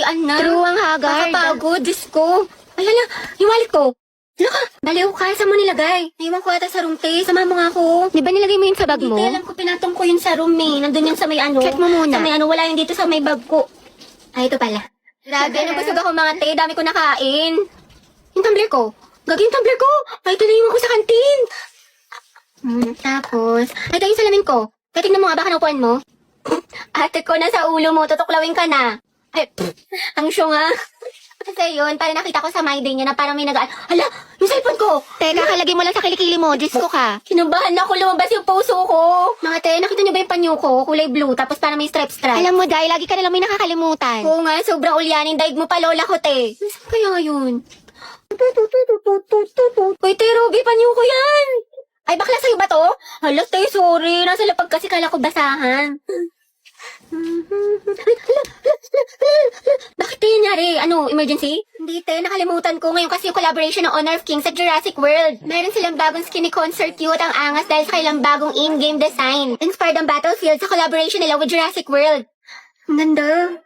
tanghalian na. True ang haggard. Nakapagod, Diyos ko. Alala, yung wallet ko. Ano ka? Baliw ka, saan mo nilagay? Naiwan ko ata sa room, te. Sama mo nga ako. Di ba nilagay mo yun sa bag mo? Hindi, alam ko, pinatong ko yun sa room, eh. Nandun yun sa may ano. Check mo muna. Sa may ano, wala yun dito sa may bag ko. Ay, ito pala. Grabe, nabusog ako mga te. Dami ko nakain. Yung tumbler ko. Gagi yung tumbler ko. Ay, ito na ko sa kantin. Tapos, ay, ito yung salamin ko. Kaya tingnan mo nga, baka naupuan mo. Ate ko, nasa ulo mo. Tutuklawin ka na. Ay, ang syong nga. Kasi yun, para nakita ko sa my day niya na parang may nagaan. Hala, yung cellphone ko! Teka, kalagay mo lang sa kilikili mo. Diyos ko ka. Kinabahan ako, lumabas yung puso ko. Mga te, nakita niyo ba yung panyo ko? Kulay blue, tapos parang may stripe-stripe. Alam mo, dahil lagi ka nalang may nakakalimutan. Oo nga, sobrang ulyanin. Daig mo pa, lola ko, te. Saan kaya ngayon? Uy, te, Ruby, panyo ko yan. Ay, bakla sa'yo ba to? Hala, te, sorry. Nasa lapag kasi kala ko basahan. Bakit tayo nangyari? Ano, emergency? Hindi, te. Nakalimutan ko. Ngayon kasi yung collaboration ng Honor of Kings at Jurassic World. Meron silang bagong skinny concert cute ang angas dahil sa kailang bagong in-game design. Inspired ang Battlefield sa collaboration nila with Jurassic World. Ang ganda.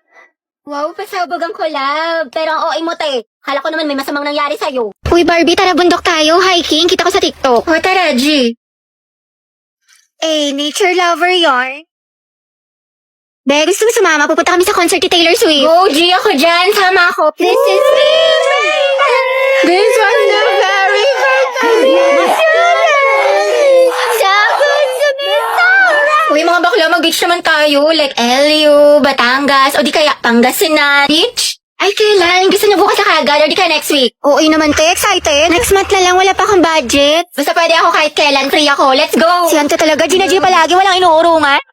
Wow, pasabog ang collab. Pero ang OA mo, te. Kala ko naman may masamang nangyari sa'yo. Uy, Barbie, tara bundok tayo. Hiking, kita ko sa TikTok. O, tara, G. Nature lover yarn. Be, gusto mo sumama? Pupunta kami sa concert ni Taylor Swift. Go, G, ako dyan. Sama ako. This is me. This was the very first time. Uy, mga bakla, mag-beach naman tayo. Like LU, Batangas, o di kaya Pangasinan. Beach? Ay, kailan? Gusto niyo bukas sa kagad, o di kaya next week? Oo naman, te. Excited. Next month na lang, wala pa akong budget. Basta pwede ako kahit kailan. Free ako. Let's go! Si Ante talaga, Gina G palagi, walang inuurungan.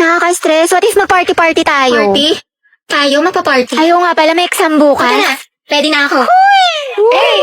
Nakaka-stress. What if mag-party-party tayo? Party? Tayo, magpa-party. Ayaw nga pala, may exam Tara bukas. na. Ready na ako. Hey!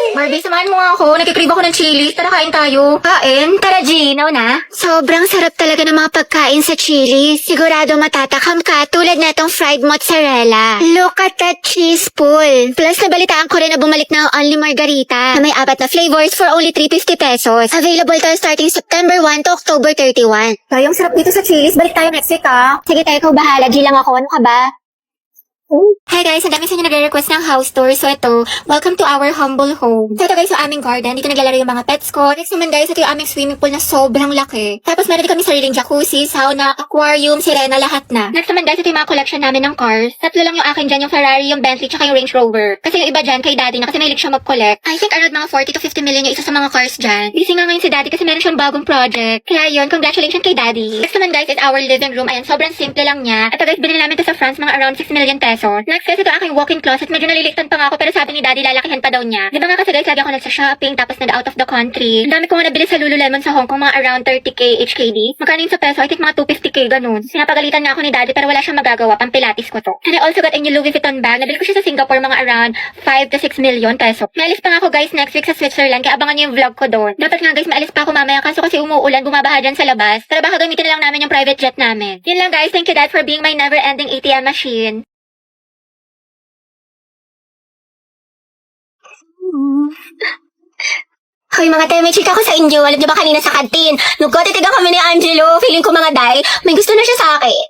Barbie, samahan mo nga ako. Nagkikrib ako ng chili. Tara, kain tayo. Kain? Tara, G. Na. Sobrang sarap talaga ng mga pagkain sa Chili's. Sigurado matatakam ka tulad na itong fried mozzarella. Look at that cheese pool. Plus, nabalitaan ko rin na bumalik na ang Only Margarita na may 4 na flavors for only 350 pesos. Available to starting September 1 to October 31. Kayong sarap dito sa Chili's. Balik tayo next week, ha? Sige tayo, ikaw bahala. G lang ako. Ano ka ba? Hi guys, ang dami sa inyo nagre-request ng house tour. So ito, welcome to our humble home. So ito guys, yung aming garden. Dito naglalaro yung mga pets ko. Next naman guys, ito yung aming swimming pool na sobrang laki. Tapos meron din kami sariling jacuzzi, sauna, aquarium, sirena, lahat na. Next naman guys, ito yung mga collection namin ng cars. 3 lang yung akin dyan, yung Ferrari, yung Bentley, tsaka yung Range Rover. Kasi yung iba dyan, kay daddy na kasi mahilig siya mag-collect. I think around mga 40 to 50 million yung isa sa mga cars dyan. Busy nga ngayon si daddy kasi meron siyang bagong project. Kaya yun, congratulations kay daddy. Next naman guys is our living room. Ayan, sobrang simple lang niya. Ito guys, binili namin ito sa France, mga around 6 million pesos. Next guys, ito aking walk-in closet. Medyo naliliktan pa nga ako pero sabi ni daddy lalakihan pa daw niya. Di ba nga kasi guys, lagi ako nagsa-shopping tapos nag-out of the country. Ang dami ko nga nabili sa Lululemon sa Hong Kong, mga around 30k HKD. Magkano yun sa peso? I think mga 250k ganun. Sinapagalitan na ako ni daddy pero wala siyang magagawa. Pampilatis ko to. And I also got a new Louis Vuitton bag. Nabili ko siya sa Singapore, mga around 5 to 6 million peso. May alis pa nga ako guys next week sa Switzerland kaya abangan niyo yung vlog ko doon. Dapat nga guys, maalis pa ako mamaya kaso kasi umuulan, bumabaha dyan sa labas. Pero baka gamitin na lang namin yung private jet namin. Yun lang guys, thank you dad for being my never-ending ATM machine. Hoy mga te, may chika ko sa inyo. Alam niyo ba kanina sa kantin? Nung titigan kami ni Angelo, feeling ko mga day, may gusto na siya sa akin.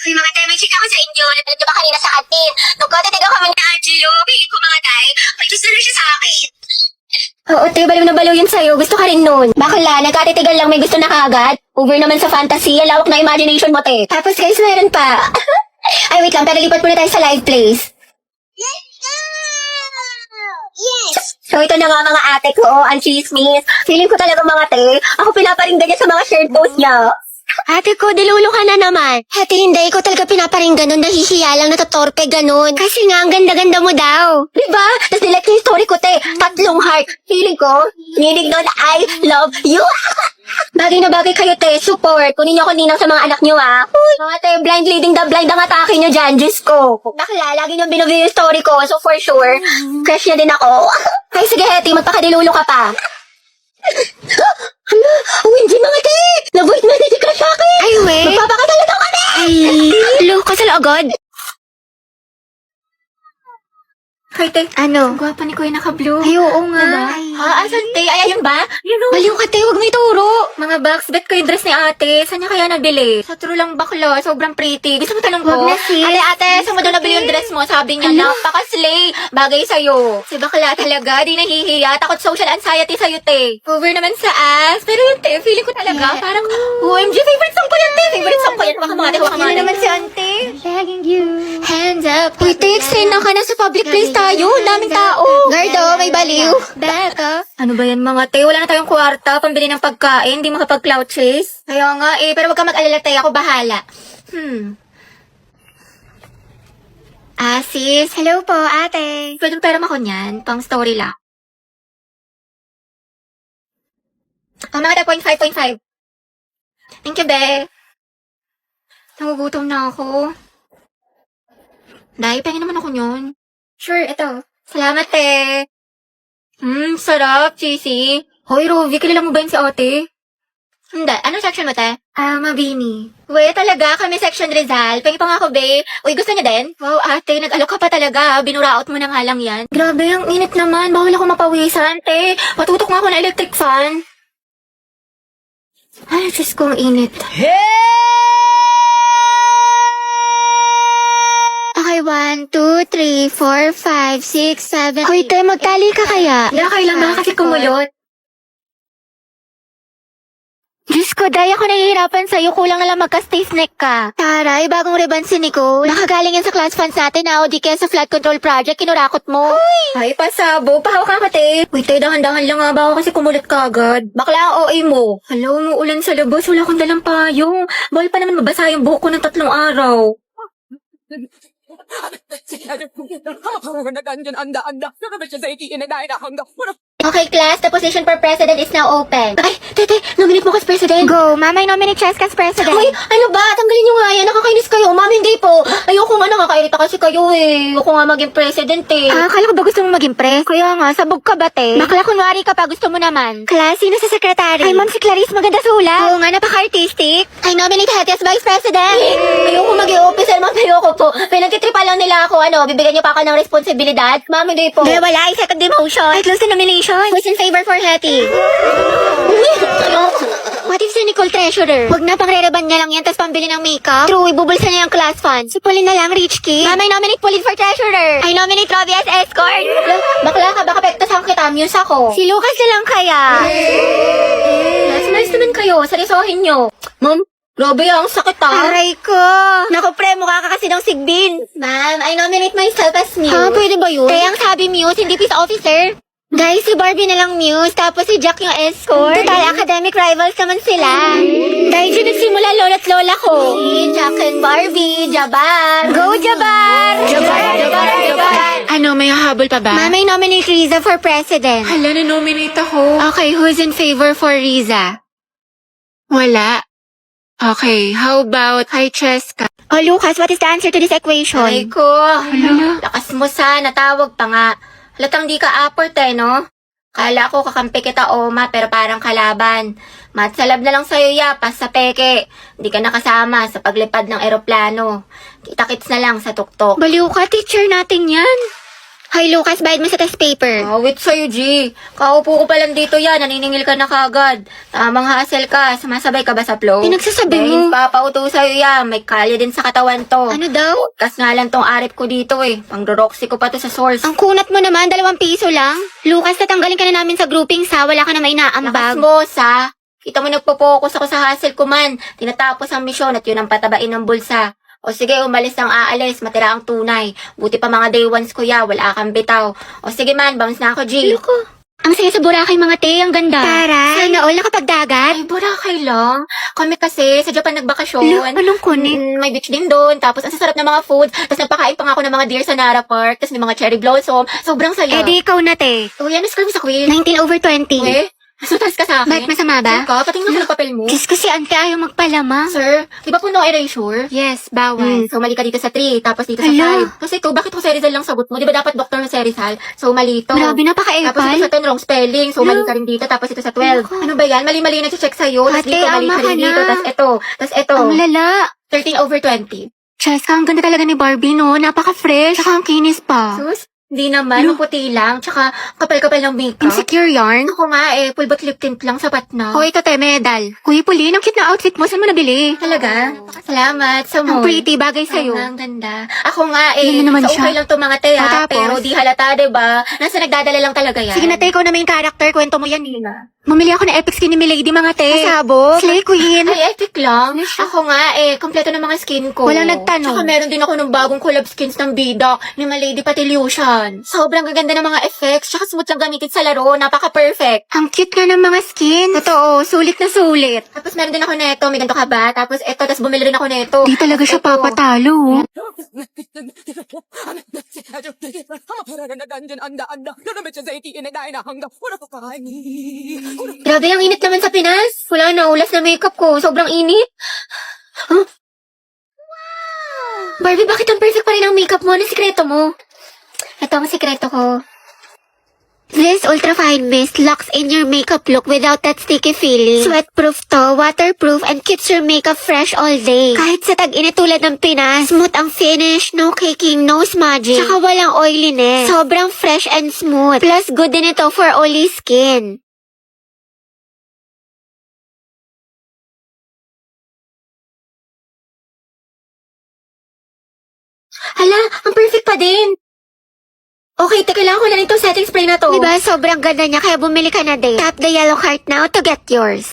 Hoy mga te, may chika ko sa inyo. Alam niyo ba kanina sa kantin? Nung titigan kami ni Angelo, feeling ko mga day, may gusto na siya sa akin. Oo te, baliw na baliw yun sa'yo. Gusto ka rin nun. Bakla, nagkatitigan lang may gusto na kaagad. Over naman sa fantasy, lawak na imagination mo te. Tapos guys, meron pa. Ay wait lang, pero lipat muna tayo sa live place. Yes! So ito na nga mga ate ko, ang chismis. Feeling ko talaga mga te, ako pinaparinggan niya sa mga shared post niya. Ate ko, dilulo ka na naman. Ate, hindi ko talaga pinaparinggan nun. Nahihiya lang, natatorpe ganun. Kasi nga, ang ganda-ganda mo daw. Diba? Tapos nilike yung story ko, te. 3 heart. Feeling ko, nilig doon, I love you. Bagay na bagay kayo, te. Support. Kunin niyo ako ninang sa mga anak niyo, ah. Uy, mga te, blind leading the blind ang atake niyo dyan. Diyos ko. Bakla, lagi niyong binuview yung story ko. So for sure, crush niya din ako. Ay, sige, Hetty, magpakadilulo ka pa. Hala, hindi mga te. Na-voice message ka sa akin. Ay, we. Magpapakatala daw kami. Ay, lo, kasal agad. Hoy, te. Ano? Ang gwapa ni Kuya naka-blue. Ay, oo nga. Diba? Ay. Ha? Asan, te? Ay, ayun ba? Yun o. Baliw ka, te. Huwag mo ituro. Mga box, bet ko yung dress ni ate. Saan niya kaya nabili? Sa true lang bakla. Sobrang pretty. Gusto mo tanong ko? Wag na, sis. Ate, saan mo daw nabili yung dress mo? Sabi niya, napaka-slay. Bagay sa'yo. Si bakla talaga. Di nahihiya. Takot social anxiety sa'yo, te. Over naman sa ass. Pero yun, te. Feeling ko talaga. Parang, OMG, favorite song ko yan, te. Favorite song ko yan. Huwag ka mga, te. Huwag ka mga. Yun naman si ante. Begging you. Hands up. Uy, te, explain na ka na sa public place tayo. Ang daming tao. Gardo, may baliw. Back up. Ano ba yan mga te? Wala na tayong kwarta, pambili ng pagkain, di makapag-cloud chase. Kaya nga eh, pero wag ka mag-alala tayo, ako bahala. Sis, Hello po, ate. pwedeng pera mo ko niyan, pang story lang. Mga 0.5. Thank you, be. Nagugutom na ako. Dahil, pahingin naman ako yun. Sure, ito. Salamat, te. Sarap, cheesy. Hoy, Rovi, kilala mo ba yun si ate? Hindi. Anong section mo, te? Mabini. Uy, talaga, kami section Rizal. Pengi pa nga ako, be. Uy, gusto niya din? Wow, ate, nag-alok ka pa talaga. Binuraot mo na nga lang yan. Grabe, ang init naman. Bawal ako mapawisan, te. Patutok nga ako ng electric fan. Ay, Diyos ko, ang init. Okay, 1, 2, 3, 4, 5, 6, 7. Hoy, te, magtali ka kaya? Hindi, kailang baka kasi kumulot. Diyos ko, Day, ako nahihirapan sa'yo. Kulang na lang magka-stiff neck ka. Taray, bagong ribbon si Nicole. Nakagaling yan sa class funds natin na o di kaya sa flood control project. Kinurakot mo. Ay, pasabo. Pahawak ka te. Uy, te, dahan-dahan lang nga. Baka kasi kumulit ka agad. Bakla ang OA mo. Hello, umuulan sa labas. Wala akong dalang payong. Bawal pa naman mabasa yung buhok ko ng 3 araw. Okay, class. The position for president is now open. Ay, tete, nominate mo ka as president. Go, Mama, nominate Cheska as president. Uy, ano ba? Tanggalin nyo nga yan. Nakakainis kayo. Ma'am, hindi po. Ayoko nga nakakairita kasi kayo eh. Ayoko nga maging president eh. Akala ko ba gusto mong maging pre? Kaya nga, sabog ka ba, te? Bakla kunwari ka pa, gusto mo naman. Class, sino sa secretary? Ay, Ma'am, si Clarice, maganda sulat. Oo nga, napaka-artistic. I nominate Hattie as vice president. Ayoko mag-i-officer, ma'am. Ayoko po. Pinagtitripa lang nila ako, bibigyan niyo pa ako ng responsibilidad. Ma'am, hindi po. Di, wala, ay second demotion. Ay, close to nomination. Who's in favor for Hattie? What if si Nicole treasurer? Huwag na, pang-rereban niya lang yan, tapos pambili ng makeup. True, ibubulsa niya yung class fund. Si Pauline na lang, rich kid. Mama, I nominate Pauline for treasurer. I nominate Robbie as escort. Bakla ka, baka pektasan kita. Muse ako. Si Lucas na lang kaya. Yes, nice naman kayo. Seryosohin nyo. Ma'am, grabe ang sakit Aray ko. Naku, pre, mukha ka kasi ng sigbin. Ma'am, I nominate myself as Muse. Ha, pwede ba yun? Kaya ang sabi Muse, hindi peace officer. Guys, si Barbie na lang Muse, tapos si Jack yung escort. Total, academic rivals naman sila. Dahil dyan nagsimula lola't lola ko. Si Jack and Barbie, Jabar. Go, Jabar! Jabar. Ano, may hahabol pa ba? Mama, I nominate Riza for president. Hala, na-nominate ako. Okay, who's in favor for Riza? Wala. Okay, how about kay Cheska? Oh, Lucas, what is the answer to this equation? Aray ko. Lakas mo sana, tawag pa nga. Halatang di ka aport no? Kala ko kakampi kita Oma, pero parang kalaban. Matsalab na lang sa'yo yapas sa peke. Di ka nakasama sa paglipad ng eroplano. Kita-kits na lang sa tuktok. Baliw ka, teacher natin yan. Hoy, Lucas, bayad mo sa test paper. Wait sa'yo, G. Kaupo ko pa lang dito yan. Naniningil ka na kagad. Tamang hassle ka. Sumasabay ka ba sa flow? Pinagsasabi mo. Papauto sa'yo yan. May kalye din sa katawan to. Ano daw? Kas nga lang tong arit ko dito eh. Pang-roxy ko pa to sa source. Ang kunat mo naman, 2 piso lang. Lucas, tatanggalin ka na namin sa grouping sa wala ka na may Lakas naambag. mo, sa. Kita mo nagpo-focus ako sa hustle ko man. Tinatapos ang misyon at yun ang patabain ng bulsa. O sige, umalis ang aalis, matira ang tunay. Buti pa mga day ones kuya, wala kang bitaw. O sige man, bounce na ako, G. Loko. Ang saya sa Boracay mga te, ang ganda. Taray. Sana all nakapagdagat. Ay, Boracay lang. Kami kasi sa Japan nagbakasyon. Anong kunin? May beach din doon. Tapos ang sasarap ng mga food. Tapos nagpakain pa nga ako ng mga deer sa Nara Park. Tapos may mga cherry blossom. Sobrang saya. Eh di ikaw na te. O yan, score mo sa quiz. 19/20. Eh, nasutas ka sa akin. Bakit masama ba? Sir ka, patingin mo ng papel mo. Diyos ko si ante ayaw magpalama. Sir, di ba po no erasure? Yes, bawal. So, mali ka dito sa 3, tapos dito sa Hala. 5. Kasi ito, bakit Jose Rizal lang sagot mo? Di ba dapat Dr. Jose Rizal? So, mali ito. Grabe, Tapos napaka-epal. ito sa 10, wrong spelling. So, mali ka rin dito. Tapos ito sa 12. Naku. Ano ba yan? Mali-mali na check sa'yo. Tapos Ate, dito, mali ama ka rin ka dito. na. Tapos ito. Tapos ito. Ang lala. 13/20. Cheska, ang ganda talaga ni Barbie, no? Napaka-fresh. Saka ang kinis pa. Sus, Hindi naman, maputi lang. Tsaka kapal-kapal ng makeup. Insecure yarn? Ako nga pulbot lip tint lang, sapat na. Hoy, ito te, medal. Kuya Pauline, ang cute na outfit mo. Saan mo nabili? Talaga? Salamat sa Ang mall. pretty, bagay sa'yo. Ang ganda. Ako nga Ganyan naman so siya. okay lang to mga te O, tapos? pero di halata, diba? Nasa nagdadala lang talaga yan. Sige na te, ikaw na main character. Kwento mo yan, Nina. Bumili ako ng epic skin ni Milady, mga te. Pasabog. Slay Queen. Ay, epic lang. Ako nga kompleto ng mga skin ko. Walang nagtanong. Tsaka meron din ako ng bagong collab skins ng Bida ni Malady Patilution. Sobrang gaganda ng mga effects, tsaka smooth lang gamitin sa laro, napaka-perfect. Ang cute nga ng mga skin. Totoo, sulit na sulit. Tapos meron din ako neto, may ganito ka ba? Tapos eto, tapos bumili rin ako neto. Di talaga siya Ito. papatalo. Grabe, ang init naman sa Pinas. Wala na, ulas na makeup ko. Sobrang init. Huh? Barbie, bakit ang perfect pa rin ang makeup mo? Ano sikreto mo? Ito ang sikreto ko. This ultra fine mist locks in your makeup look without that sticky feeling. Sweatproof to, waterproof, and keeps your makeup fresh all day. Kahit sa tag-init tulad ng Pinas, smooth ang finish, no caking, no smudging. Tsaka walang oiliness. Sobrang fresh and smooth. Plus, good din ito for oily skin. Hala, ang perfect pa din. Okay, kailangan ko na rin itong setting spray na to. Diba, sobrang ganda niya kaya bumili ka na din. Tap the yellow card now to get yours.